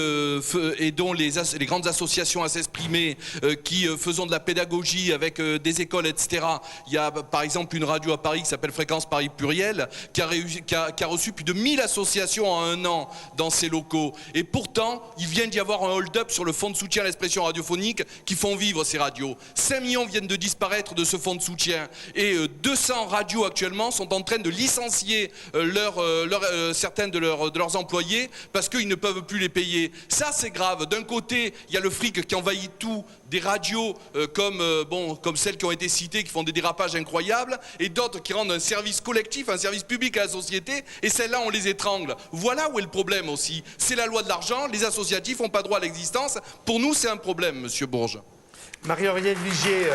aidons les grandes associations à s'exprimer, qui faisons de la pédagogie avec des écoles, etc. Il y a par exemple une radio à Paris qui s'appelle Fréquence Paris Pluriel, qui a reçu plus de 1000 associations en un an dans ses locaux. Et pourtant, il vient d'y avoir un hold-up sur le fonds de soutien à l'expression radiophonique qui font vivre ces radios. 5 millions viennent de disparaître de ce fonds de soutien et 200 radios actuellement sont en train de licencier certains de leurs employés parce qu'ils ne peuvent plus les payer. Ça, c'est grave. D'un côté, il y a le fric qui envahit tout, des radios comme celles qui ont été citées, qui font des dérapages incroyables, et d'autres qui rendent un service collectif, un service public à la société, et celles-là, on les étrangle. Voilà où est le problème aussi. C'est la loi de l'argent, les associatifs n'ont pas droit à l'existence. Pour nous, c'est un problème, Monsieur Bourges. Marie-Aurielle Vigier,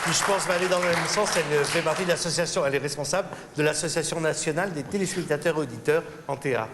qui je pense va aller dans le même sens. Elle fait partie de l'association, elle est responsable de l'Association nationale des téléspectateurs et auditeurs en TA.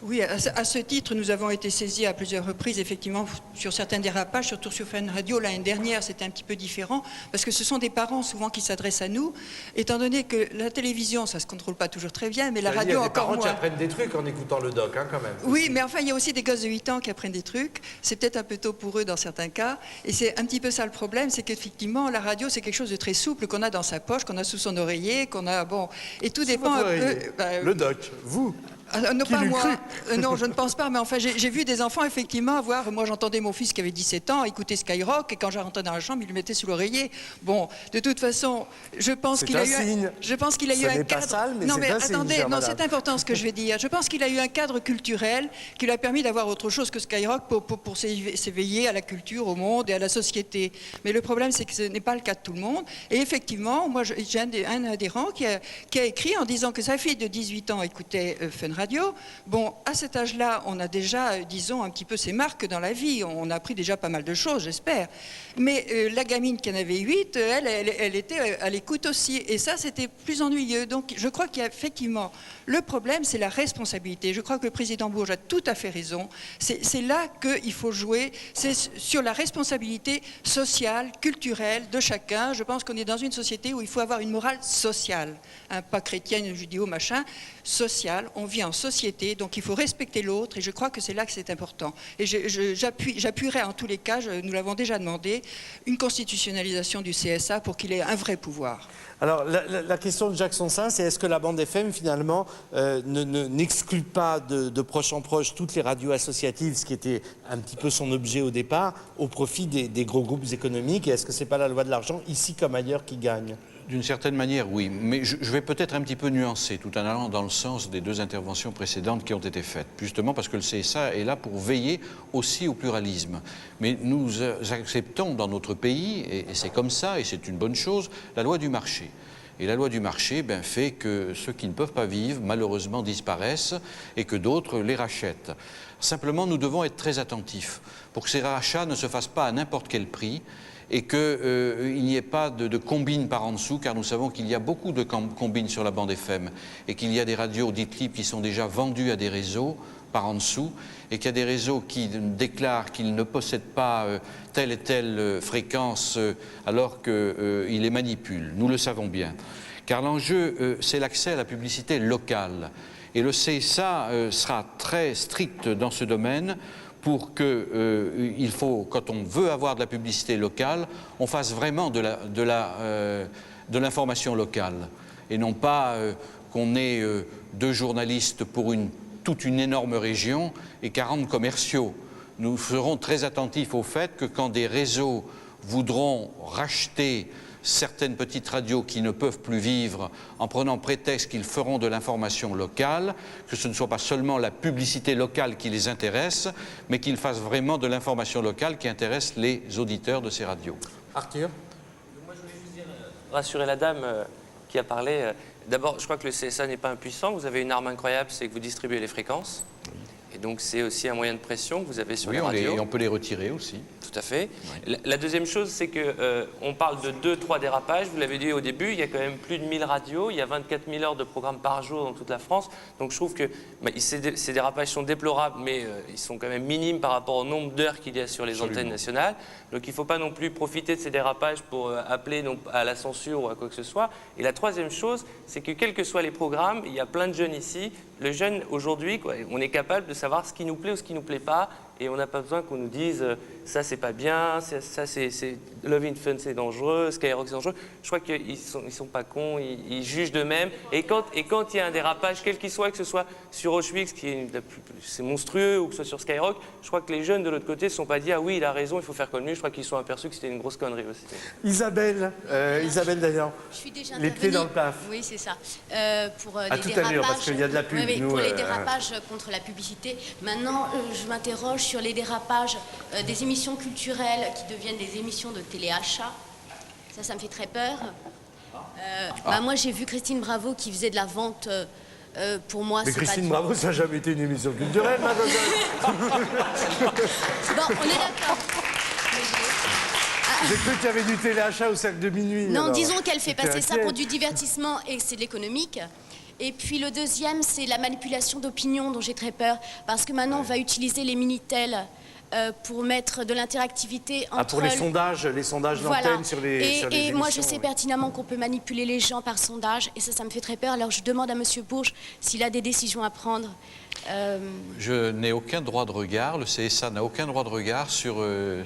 Oui, à ce titre, nous avons été saisis à plusieurs reprises, effectivement, sur certains dérapages, surtout sur Fun Radio. L'année dernière, c'était un petit peu différent, parce que ce sont des parents souvent qui s'adressent à nous, étant donné que la télévision, ça ne se contrôle pas toujours très bien, mais la radio encore moins. Il y a des parents qui apprennent des trucs en écoutant le doc, hein, quand même. Oui, mais enfin, il y a aussi des gosses de 8 ans qui apprennent des trucs. C'est peut-être un peu tôt pour eux dans certains cas. Et c'est un petit peu ça le problème, c'est qu'effectivement, la radio, c'est quelque chose de très souple qu'on a dans sa poche, qu'on a sous son oreiller, qu'on a, bon... Et tout dépend un peu... Le doc, vous non, qui pas moi. cru Non, je ne pense pas, mais enfin, j'ai vu des enfants, effectivement, avoir... Moi, j'entendais mon fils qui avait 17 ans écouter Skyrock, et quand je rentrais dans la chambre, il le mettait sous l'oreiller. Bon, de toute façon, je pense qu'il a eu... Je pense qu'il a eu un cadre... Sale, mais non, c'est mais un signe, attendez, non, madame. c'est important ce que je vais dire. Je pense qu'il a eu un cadre culturel qui lui a permis d'avoir autre chose que Skyrock pour s'éveiller à la culture, au monde et à la société. Mais le problème, c'est que ce n'est pas le cas de tout le monde. Et effectivement, moi, j'ai un adhérent qui a écrit en disant que sa fille de 18 ans écoutait Fun Radio. Bon, à cet âge-là, on a déjà, disons, un petit peu ses marques dans la vie. On a appris déjà pas mal de choses, j'espère. Mais la gamine qui en avait 8, elle était à l'écoute aussi. Et ça, c'était plus ennuyeux. Donc, je crois qu'il y a effectivement... Le problème, c'est la responsabilité. Je crois que le président Bourges a tout à fait raison. C'est là qu'il faut jouer. C'est sur la responsabilité sociale, culturelle de chacun. Je pense qu'on est dans une société où il faut avoir une morale sociale. Hein, pas chrétienne, judéo, machin. Sociale. On vit en société, donc il faut respecter l'autre. Et je crois que c'est là que c'est important. Et j'appuierai en tous les cas, nous l'avons déjà demandé, une constitutionnalisation du CSA pour qu'il ait un vrai pouvoir. Alors, la question de Jacques Sonsin, c'est est-ce que la bande FM, finalement, n'exclut pas de proche en proche toutes les radios associatives, ce qui était un petit peu son objet au départ, au profit des gros groupes économiques, et est-ce que c'est pas la loi de l'argent, ici comme ailleurs, qui gagne ? D'une certaine manière, oui. Mais je vais peut-être un petit peu nuancer, tout en allant dans le sens des deux interventions précédentes qui ont été faites. Justement parce que le CSA est là pour veiller aussi au pluralisme. Mais nous acceptons dans notre pays, et c'est comme ça, et c'est une bonne chose, la loi du marché. Et la loi du marché fait que ceux qui ne peuvent pas vivre, malheureusement, disparaissent et que d'autres les rachètent. Simplement, nous devons être très attentifs pour que ces rachats ne se fassent pas à n'importe quel prix et qu'il n'y ait pas de combines par en dessous, car nous savons qu'il y a beaucoup de combines sur la bande FM et qu'il y a des radios dites libres qui sont déjà vendues à des réseaux par en dessous et qu'il y a des réseaux qui déclarent qu'ils ne possèdent pas telle et telle fréquence alors qu'ils les manipulent. Nous le savons bien. Car l'enjeu, c'est l'accès à la publicité locale. Et le CSA sera très strict dans ce domaine pour que, il faut, quand on veut avoir de la publicité locale, on fasse vraiment de l'information locale. Et non pas qu'on ait 2 journalistes pour toute une énorme région et 40 commerciaux. Nous serons très attentifs au fait que quand des réseaux voudront racheter certaines petites radios qui ne peuvent plus vivre en prenant prétexte qu'ils feront de l'information locale, que ce ne soit pas seulement la publicité locale qui les intéresse, mais qu'ils fassent vraiment de l'information locale qui intéresse les auditeurs de ces radios. Arthur ? Moi, je voulais juste dire, rassurer la dame qui a parlé. D'abord, je crois que le CSA n'est pas impuissant. Vous avez une arme incroyable, c'est que vous distribuez les fréquences. Et donc, c'est aussi un moyen de pression que vous avez sur les radios. Oui, on peut les retirer aussi. Tout à fait. Oui. La deuxième chose, c'est qu'on parle de 2-3 dérapages. Vous l'avez dit au début, il y a quand même plus de 1000 radios. Il y a 24 000 heures de programmes par jour dans toute la France. Donc, je trouve que ces dérapages sont déplorables, mais ils sont quand même minimes par rapport au nombre d'heures qu'il y a sur les antennes nationales. Donc, il ne faut pas non plus profiter de ces dérapages pour appeler à la censure ou à quoi que ce soit. Et la troisième chose, c'est que quels que soient les programmes, il y a plein de jeunes ici. Le jeune, aujourd'hui, on est capable de savoir ce qui nous plaît ou ce qui ne nous plaît pas. Et on n'a pas besoin qu'on nous dise ça c'est pas bien, ça c'est Love in Fun c'est dangereux, Skyrock c'est dangereux. Je crois qu'ils sont pas cons, ils jugent d'eux-mêmes. Et quand il y a un dérapage, quel qu'il soit, que ce soit sur Auschwitz, c'est monstrueux, ou que ce soit sur Skyrock, je crois que les jeunes de l'autre côté ne se sont pas dit ah oui il a raison, il faut faire comme lui. Je crois qu'ils sont aperçus que c'était une grosse connerie aussi. Isabelle d'ailleurs. Je suis déjà les pieds dans le plaf. Oui, c'est ça. Pour à les tout dérapages, à l'heure, parce qu'il y a de la pub. Oui, nous, pour les dérapages contre la publicité. Maintenant, je m'interroge sur les dérapages des émissions culturelles qui deviennent des émissions de téléachat. Ça me fait très peur. Moi, j'ai vu Christine Bravo qui faisait de la vente. Pour moi, mais Christine Bravo, ça n'a jamais été une émission culturelle, mademoiselle. Bon, on est d'accord. J'ai cru qu'il y avait du téléachat au cercle de minuit. Non, alors. disons qu'elle fait J'étais passer ça inquiet. pour du divertissement et c'est de l'économique. Et puis le deuxième, c'est la manipulation d'opinion dont j'ai très peur. Parce que maintenant, on va utiliser les Minitel pour mettre de l'interactivité entre... Pour les sondages d'antenne sur les Et moi, je émissions, sais oui. pertinemment qu'on peut manipuler les gens par sondage. Et ça me fait très peur. Alors je demande à M. Bourges s'il a des décisions à prendre. Je n'ai aucun droit de regard, le CSA n'a aucun droit de regard sur le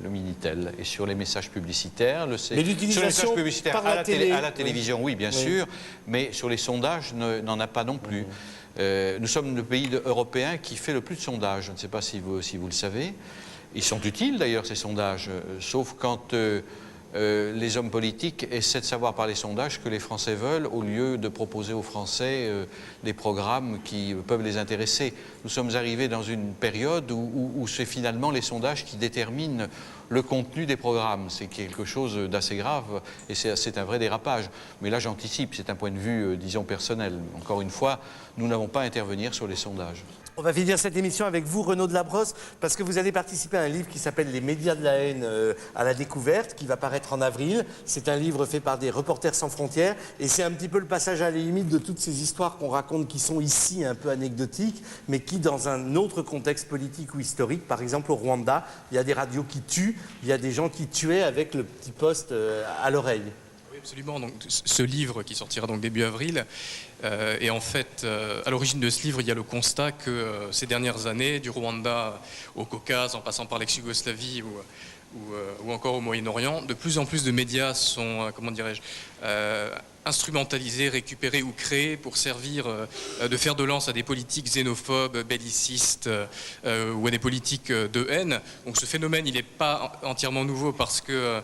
Minitel et sur les messages publicitaires. Mais sur les l'utilisation messages publicitaires par à la télé, à la télévision, oui, bien Oui. sûr, mais sur les sondages, n'en a pas non plus. Nous sommes le pays européen qui fait le plus de sondages. Je ne sais pas si vous le savez. Ils sont utiles d'ailleurs, ces sondages, sauf quand les hommes politiques essaient de savoir par les sondages ce que les Français veulent au lieu de proposer aux Français des programmes qui peuvent les intéresser. Nous sommes arrivés dans une période où c'est finalement les sondages qui déterminent le contenu des programmes. C'est quelque chose d'assez grave et c'est un vrai dérapage. Mais là, j'anticipe, c'est un point de vue, disons, personnel. Encore une fois, nous n'avons pas à intervenir sur les sondages. On va finir cette émission avec vous, Renaud Delabrosse, parce que vous allez participer à un livre qui s'appelle Les médias de la haine à la découverte, qui va paraître en avril. C'est un livre fait par des Reporters sans frontières, et c'est un petit peu le passage à la limite de toutes ces histoires qu'on raconte qui sont ici un peu anecdotiques, mais qui, dans un autre contexte politique ou historique, par exemple au Rwanda, il y a des radios qui tuent, il y a des gens qui tuaient avec le petit poste à l'oreille. Absolument. Donc, ce livre qui sortira donc début avril, et en fait, à l'origine de ce livre, il y a le constat que ces dernières années, du Rwanda au Caucase, en passant par l'ex-Yougoslavie ou encore au Moyen-Orient, de plus en plus de médias sont, comment dirais-je, instrumentalisés, récupérés ou créés pour servir de fer de lance à des politiques xénophobes, bellicistes ou à des politiques de haine. Donc ce phénomène, il n'est pas entièrement nouveau parce que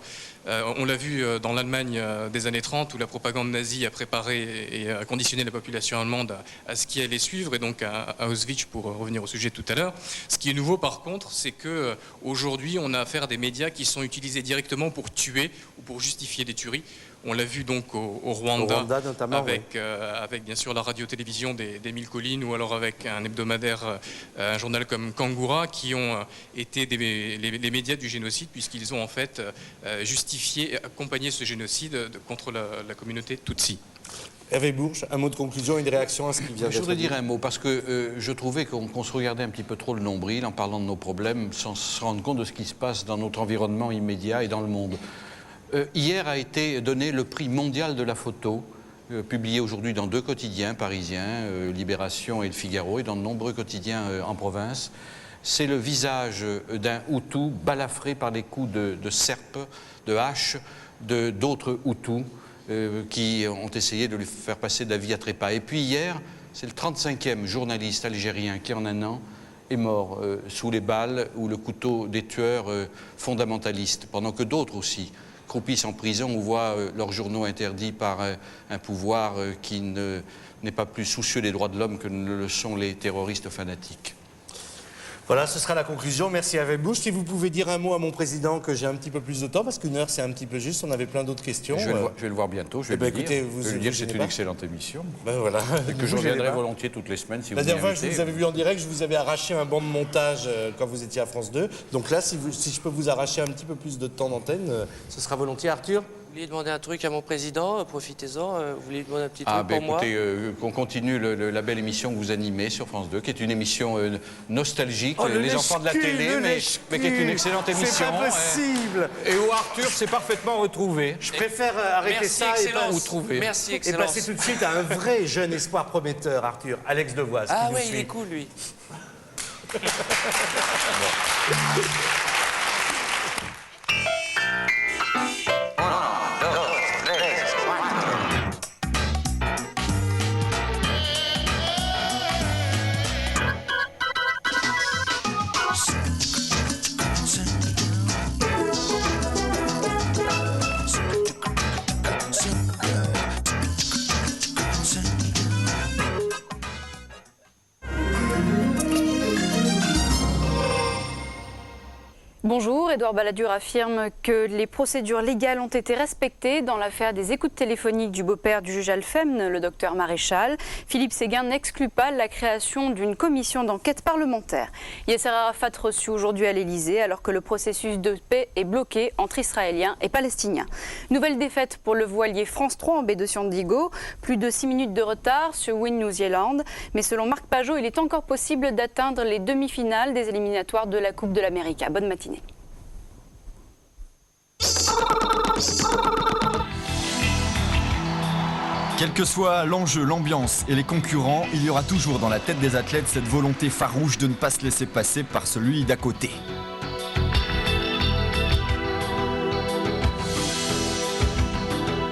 on l'a vu dans l'Allemagne des années 30 où la propagande nazie a préparé et a conditionné la population allemande à ce qui allait suivre et donc à Auschwitz pour revenir au sujet de tout à l'heure. Ce qui est nouveau par contre, c'est que aujourd'hui on a affaire à des médias qui sont utilisés directement pour tuer ou pour justifier des tueries. On l'a vu donc au Rwanda notamment, avec bien sûr la radio-télévision des Mille Collines ou alors avec un hebdomadaire, un journal comme Kangura qui ont été les médias du génocide puisqu'ils ont en fait justifié et accompagné ce génocide contre la communauté Tutsi. Hervé Bourges, un mot de conclusion, une réaction à ce qui vient d'être dit. Je voudrais dire un mot, parce que je trouvais qu'on se regardait un petit peu trop le nombril en parlant de nos problèmes, sans se rendre compte de ce qui se passe dans notre environnement immédiat et dans le monde. Hier a été donné le prix mondial de la photo, publié aujourd'hui dans 2 quotidiens parisiens, Libération et Le Figaro, et dans de nombreux quotidiens en province. C'est le visage d'un Hutu balafré par les coups de serpe, de hache, d'autres Hutus qui ont essayé de lui faire passer de la vie à trépas. Et puis hier, c'est le 35e journaliste algérien qui en un an est mort sous les balles ou le couteau des tueurs fondamentalistes, pendant que d'autres aussi croupissent en prison ou voient leurs journaux interdits par un pouvoir qui n'est pas plus soucieux des droits de l'homme que ne le sont les terroristes fanatiques. Voilà, ce sera la conclusion. Merci Hervé Bourges. Si vous pouvez dire un mot à mon président que j'ai un petit peu plus de temps, parce qu'une heure c'est un petit peu juste, on avait plein d'autres questions. Je vais le voir bientôt, je vais lui dire que c'est une excellente émission. Ben voilà. Et que je reviendrai volontiers toutes les semaines si vous La dernière fois m'invitez. que je vous avais vu en direct, je vous avais arraché un banc de montage quand vous étiez à France 2. Donc là, si je peux vous arracher un petit peu plus de temps d'antenne, ce sera volontiers. Arthur ? Vous vouliez demander un truc à mon président, profitez-en. Vous vouliez demander un petit truc Ah, ben pour moi. écoutez, qu'on continue la belle émission que vous animez sur France 2, qui est une émission nostalgique, les enfants de la télé, mais qui est une excellente émission. C'est pas possible. Et où Arthur s'est parfaitement retrouvé. Je préfère arrêter Merci, ça Excellence. Merci, et Excellence. passer tout de suite à un vrai jeune espoir prometteur, Arthur, Alex Devoise. Ah qui nous ouais, suit. il est cool lui. Édouard Balladur affirme que les procédures légales ont été respectées dans l'affaire des écoutes téléphoniques du beau-père du juge Alfem, le docteur Maréchal. Philippe Séguin n'exclut pas la création d'une commission d'enquête parlementaire. Yasser Arafat reçu aujourd'hui à l'Elysée alors que le processus de paix est bloqué entre Israéliens et Palestiniens. Nouvelle défaite pour le voilier France 3 en baie de Sandiego. Plus de 6 minutes de retard sur Win New Zealand. Mais selon Marc Pajot, il est encore possible d'atteindre les demi-finales des éliminatoires de la Coupe de l'Amérique. Bonne matinée. Quel que soit l'enjeu, l'ambiance et les concurrents, il y aura toujours dans la tête des athlètes cette volonté farouche de ne pas se laisser passer par celui d'à côté.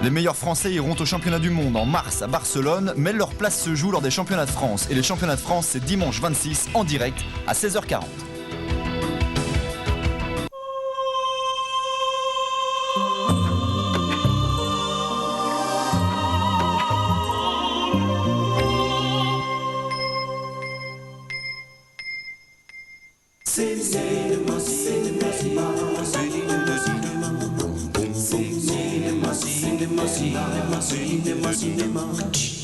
Les meilleurs Français iront au championnat du monde en mars à Barcelone, mais leur place se joue lors des championnats de France. Et les championnats de France, c'est dimanche 26 en direct à 16h40. Cinema.